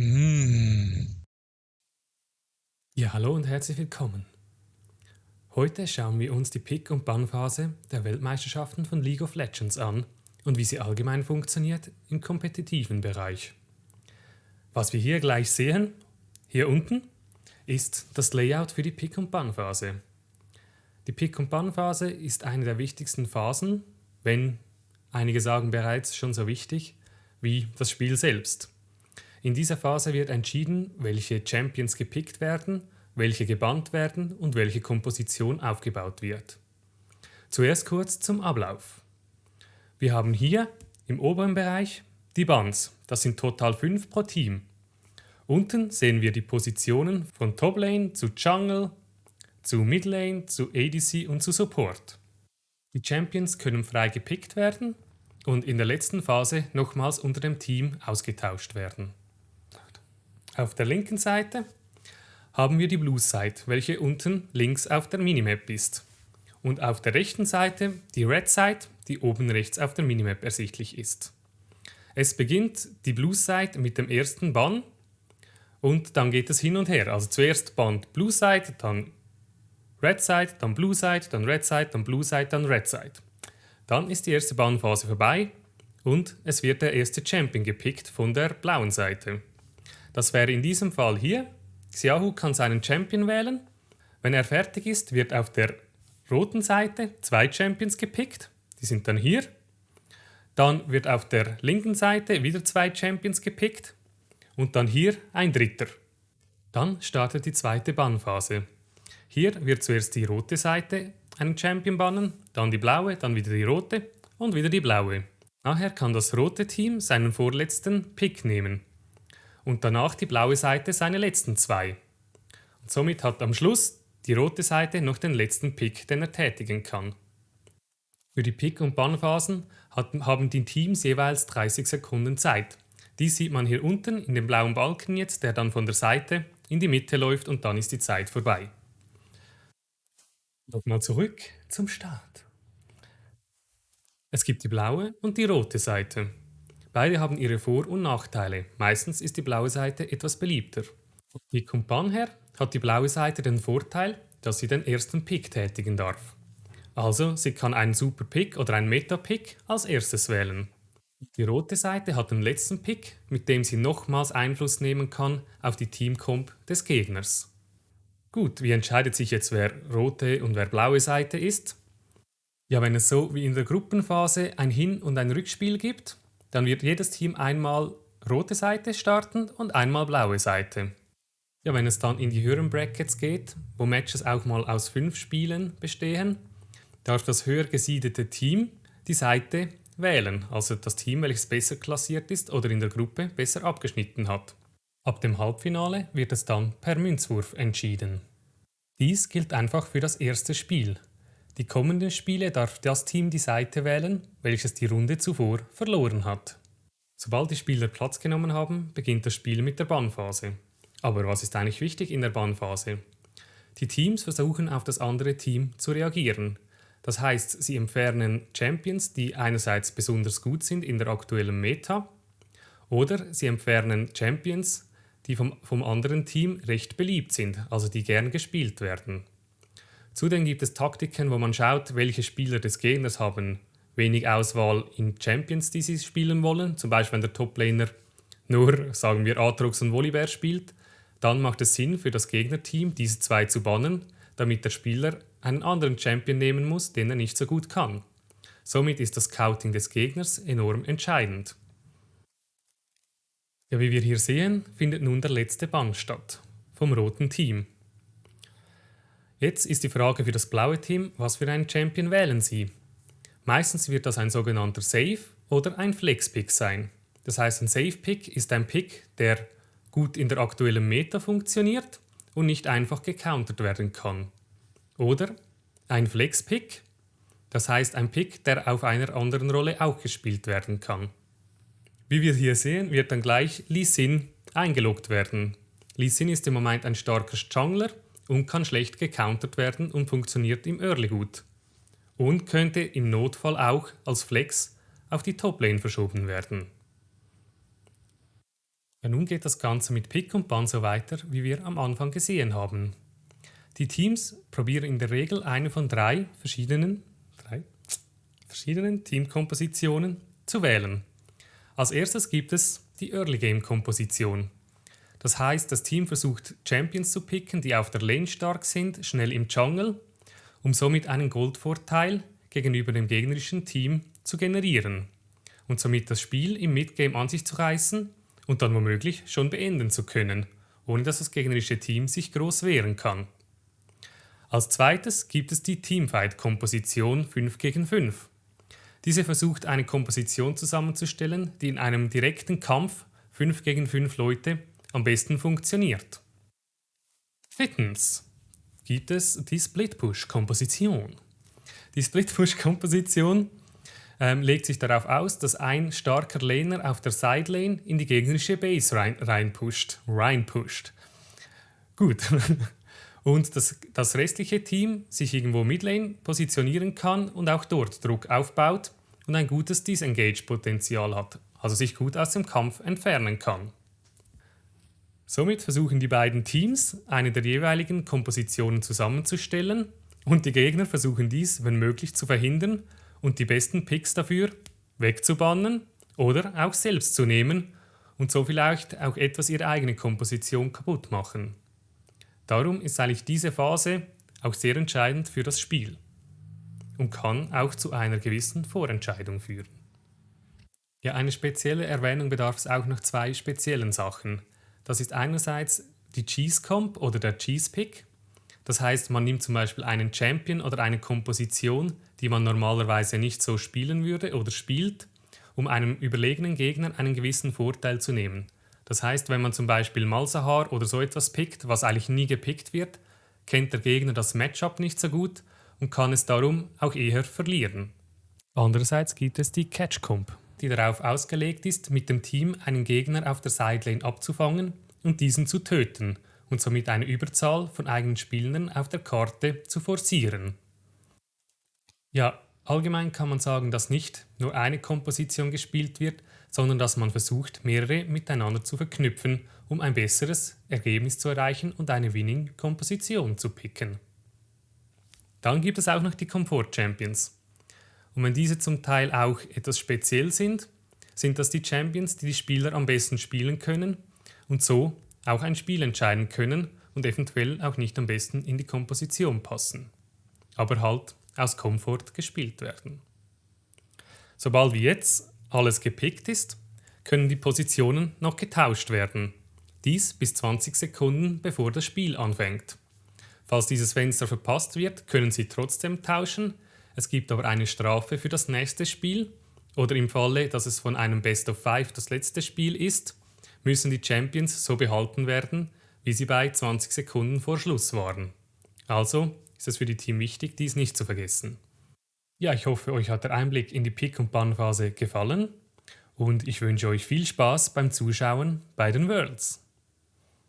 Mm. Ja, hallo und herzlich willkommen. Heute schauen wir uns die Pick- und Ban-Phase der Weltmeisterschaften von League of Legends an und wie sie allgemein funktioniert im kompetitiven Bereich. Was wir hier gleich sehen, hier unten, ist das Layout für die Pick- und Ban-Phase. Die Pick- und Ban-Phase ist eine der wichtigsten Phasen, wenn einige sagen bereits schon so wichtig wie das Spiel selbst. In dieser Phase wird entschieden, welche Champions gepickt werden, welche gebannt werden und welche Komposition aufgebaut wird. Zuerst kurz zum Ablauf. Wir haben hier im oberen Bereich die Bans, das sind total 5 pro Team. Unten sehen wir die Positionen von Toplane zu Jungle, zu Midlane, zu ADC und zu Support. Die Champions können frei gepickt werden und in der letzten Phase nochmals unter dem Team ausgetauscht werden. Auf der linken Seite haben wir die Blue Side, welche unten links auf der Minimap ist. Und auf der rechten Seite die Red Side, die oben rechts auf der Minimap ersichtlich ist. Es beginnt die Blue Side mit dem ersten Ban und dann geht es hin und her. Also zuerst bannt Blue Side, dann Red Side, dann Blue Side, dann Red Side, dann Blue Side, dann Red Side. Dann ist die erste Banphase vorbei und es wird der erste Champion gepickt von der blauen Seite. Das wäre in diesem Fall hier. Xiaohu kann seinen Champion wählen. Wenn er fertig ist, wird auf der roten Seite 2 Champions gepickt. Die sind dann hier. Dann wird auf der linken Seite wieder 2 Champions gepickt. Und dann hier ein dritter. Dann startet die zweite Bannphase. Hier wird zuerst die rote Seite einen Champion bannen, dann die blaue, dann wieder die rote und wieder die blaue. Nachher kann das rote Team seinen vorletzten Pick nehmen und danach die blaue Seite seine letzten 2. Und somit hat am Schluss die rote Seite noch den letzten Pick, den er tätigen kann. Für die Pick- und Bannphasen haben die Teams jeweils 30 Sekunden Zeit. Dies sieht man hier unten in dem blauen Balken jetzt, der dann von der Seite in die Mitte läuft und dann ist die Zeit vorbei. Nochmal zurück zum Start. Es gibt die blaue und die rote Seite. Beide haben ihre Vor- und Nachteile. Meistens ist die blaue Seite etwas beliebter. Vom Pick und Ban her hat die blaue Seite den Vorteil, dass sie den ersten Pick tätigen darf. Also sie kann einen Super Pick oder einen Meta Pick als erstes wählen. Die rote Seite hat den letzten Pick, mit dem sie nochmals Einfluss nehmen kann auf die Teamcomp des Gegners. Gut, wie entscheidet sich jetzt, wer rote und wer blaue Seite ist? Ja, wenn es so wie in der Gruppenphase ein Hin- und ein Rückspiel gibt, dann wird jedes Team einmal rote Seite starten und einmal blaue Seite. Ja, wenn es dann in die höheren Brackets geht, wo Matches auch mal aus 5 Spielen bestehen, darf das höher gesiedete Team die Seite wählen, also das Team, welches besser klassiert ist oder in der Gruppe besser abgeschnitten hat. Ab dem Halbfinale wird es dann per Münzwurf entschieden. Dies gilt einfach für das erste Spiel. Die kommenden Spiele darf das Team die Seite wählen, welches die Runde zuvor verloren hat. Sobald die Spieler Platz genommen haben, beginnt das Spiel mit der Bannphase. Aber was ist eigentlich wichtig in der Bannphase? Die Teams versuchen auf das andere Team zu reagieren. Das heißt, sie entfernen Champions, die einerseits besonders gut sind in der aktuellen Meta, oder sie entfernen Champions, die vom anderen Team recht beliebt sind, also die gern gespielt werden. Zudem gibt es Taktiken, wo man schaut, welche Spieler des Gegners haben wenig Auswahl in Champions, die sie spielen wollen. Zum Beispiel, wenn der Toplaner nur, sagen wir, Aatrox und Volibear spielt, dann macht es Sinn für das Gegnerteam, diese 2 zu bannen, damit der Spieler einen anderen Champion nehmen muss, den er nicht so gut kann. Somit ist das Scouting des Gegners enorm entscheidend. Ja, wie wir hier sehen, findet nun der letzte Bann statt, vom roten Team. Jetzt ist die Frage für das blaue Team, was für einen Champion wählen sie? Meistens wird das ein sogenannter Safe oder ein Flex-Pick sein. Das heißt, ein Safe-Pick ist ein Pick, der gut in der aktuellen Meta funktioniert und nicht einfach gecountert werden kann. Oder ein Flex-Pick, das heißt ein Pick, der auf einer anderen Rolle auch gespielt werden kann. Wie wir hier sehen, wird dann gleich Lee Sin eingeloggt werden. Lee Sin ist im Moment ein starker Jungler und kann schlecht gecountert werden und funktioniert im Early gut. Und könnte im Notfall auch als Flex auf die Toplane verschoben werden. Ja, nun geht das Ganze mit Pick und Ban so weiter, wie wir am Anfang gesehen haben. Die Teams probieren in der Regel eine von drei verschiedenen Teamkompositionen zu wählen. Als erstes gibt es die Early Game Komposition. Das heißt, das Team versucht Champions zu picken, die auf der Lane stark sind, schnell im Jungle, um somit einen Goldvorteil gegenüber dem gegnerischen Team zu generieren und somit das Spiel im Midgame an sich zu reißen und dann womöglich schon beenden zu können, ohne dass das gegnerische Team sich groß wehren kann. Als zweites gibt es die Teamfight-Komposition 5 gegen 5. Diese versucht eine Komposition zusammenzustellen, die in einem direkten Kampf 5 gegen 5 Leute am besten funktioniert. Drittens gibt es die Split-Push-Komposition. Die Split-Push-Komposition legt sich darauf aus, dass ein starker Laner auf der Sidelane in die gegnerische Base reinpusht. Gut. Und das restliche Team sich irgendwo Midlane positionieren kann und auch dort Druck aufbaut und ein gutes Disengage-Potenzial hat, also sich gut aus dem Kampf entfernen kann. Somit versuchen die beiden Teams, eine der jeweiligen Kompositionen zusammenzustellen und die Gegner versuchen dies, wenn möglich, zu verhindern und die besten Picks dafür wegzubannen oder auch selbst zu nehmen und so vielleicht auch etwas ihre eigene Komposition kaputt machen. Darum ist eigentlich diese Phase auch sehr entscheidend für das Spiel und kann auch zu einer gewissen Vorentscheidung führen. Ja, eine spezielle Erwähnung bedarf es auch noch zwei speziellen Sachen. Das ist einerseits die Cheese Comp oder der Cheese Pick. Das heißt, man nimmt zum Beispiel einen Champion oder eine Komposition, die man normalerweise nicht so spielen würde oder spielt, um einem überlegenen Gegner einen gewissen Vorteil zu nehmen. Das heißt, wenn man zum Beispiel Malzahar oder so etwas pickt, was eigentlich nie gepickt wird, kennt der Gegner das Matchup nicht so gut und kann es darum auch eher verlieren. Andererseits gibt es die Catch Comp, die darauf ausgelegt ist, mit dem Team einen Gegner auf der Sidelane abzufangen und diesen zu töten und somit eine Überzahl von eigenen Spielern auf der Karte zu forcieren. Ja, allgemein kann man sagen, dass nicht nur eine Komposition gespielt wird, sondern dass man versucht, mehrere miteinander zu verknüpfen, um ein besseres Ergebnis zu erreichen und eine Winning-Komposition zu picken. Dann gibt es auch noch die Comfort Champions. Und wenn diese zum Teil auch etwas speziell sind, sind das die Champions, die die Spieler am besten spielen können und so auch ein Spiel entscheiden können und eventuell auch nicht am besten in die Komposition passen, aber halt aus Komfort gespielt werden. Sobald wie jetzt alles gepickt ist, können die Positionen noch getauscht werden. Dies bis 20 Sekunden bevor das Spiel anfängt. Falls dieses Fenster verpasst wird, können Sie trotzdem tauschen. Es gibt aber eine Strafe für das nächste Spiel. Oder im Falle, dass es von einem Best of 5 das letzte Spiel ist, müssen die Champions so behalten werden, wie sie bei 20 Sekunden vor Schluss waren. Also ist es für die Team wichtig, dies nicht zu vergessen. Ja, ich hoffe, euch hat der Einblick in die Pick- und Ban-Phase gefallen und ich wünsche euch viel Spaß beim Zuschauen bei den Worlds.